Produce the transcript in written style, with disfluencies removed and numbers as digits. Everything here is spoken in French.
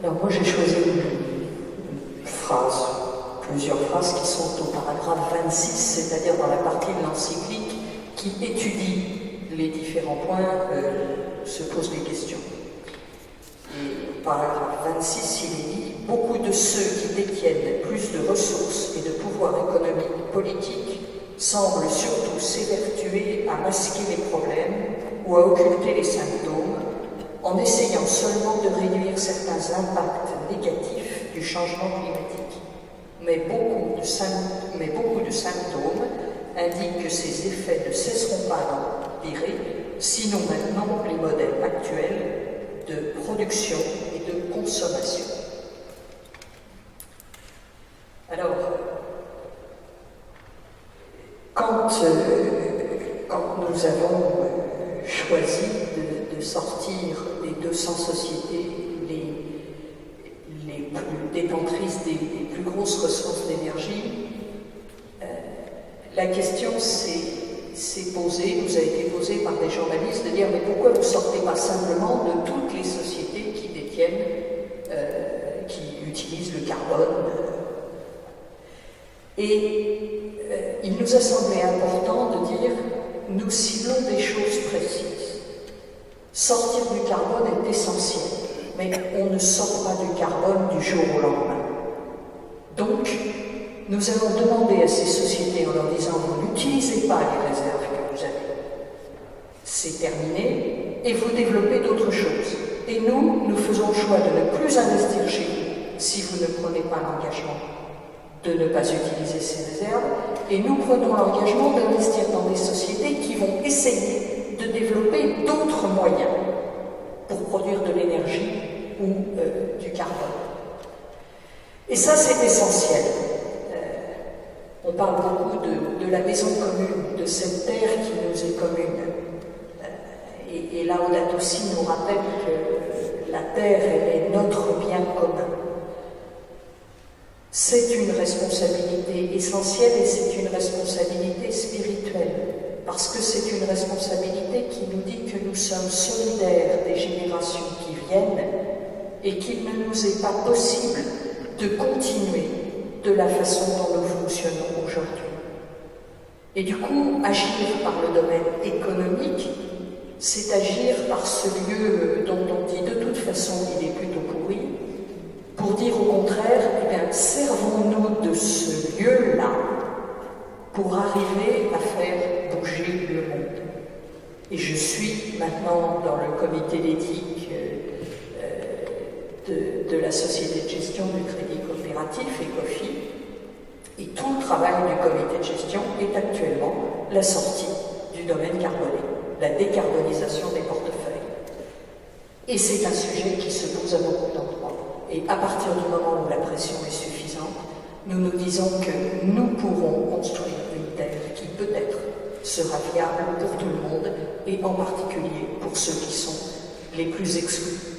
Alors moi j'ai choisi une phrase, plusieurs phrases qui sont au paragraphe 26, c'est-à-dire dans la partie de l'encyclique qui étudie les différents points, se pose des questions. Et au paragraphe 26, il est dit « Beaucoup de ceux qui détiennent plus de ressources et de pouvoir économique, politique, semblent surtout s'évertuer à masquer les problèmes ou à occulter les symptômes, en essayant seulement de réduire certains impacts négatifs du changement climatique. Mais beaucoup de symptômes indiquent que ces effets ne cesseront pas d'empirer, sinon maintenant les modèles actuels de production et de consommation. » Alors, quand nous avons choisi de sortir des 200 sociétés les plus détentrices des plus grosses ressources d'énergie, la question s'est posée, nous a été posée par des journalistes, de dire mais pourquoi vous ne sortez pas simplement de toutes les sociétés qui détiennent, qui utilisent le carbone et il nous a semblé important de dire nous ciblons des choses précises. Sortir du carbone est essentiel, mais on ne sort pas du carbone du jour au lendemain. Donc, nous avons demandé à ces sociétés en leur disant vous n'utilisez pas les réserves que vous avez, c'est terminé, et vous développez d'autres choses. Et nous faisons le choix de ne plus investir chez vous si vous ne prenez pas l'engagement de ne pas utiliser ces réserves, et nous prenons l'engagement d'investir dans des sociétés qui vont essayer de développer d'autres moyens pour produire de l'énergie ou du carbone. Et ça, c'est essentiel. On parle beaucoup de la maison commune, de cette terre qui nous est commune. Et Laudato Si nous rappelle que la terre, elle est notre bien commun. C'est une responsabilité essentielle et c'est une responsabilité spirituelle, parce que c'est une responsabilité qui nous dit que nous sommes solidaires des générations qui viennent et qu'il ne nous est pas possible de continuer de la façon dont nous fonctionnons aujourd'hui. Et du coup, agir par le domaine économique, c'est agir par ce lieu dont on dit de toute façon il est plutôt pourri, pour dire au contraire, eh bien, servons-nous de ce lieu-là pour arriver à faire bouger le monde. Et je suis maintenant dans le comité d'éthique de la société de gestion du crédit coopératif, ECOFI, et tout le travail du comité de gestion est actuellement la sortie du domaine carboné, la décarbonisation des portefeuilles. Et c'est un sujet qui se pose à beaucoup d'endroits. Et à partir du moment où la pression est suffisante, nous nous disons que nous pourrons construire une terre qui peut-être sera viable pour tout le monde et en particulier pour ceux qui sont les plus exclus.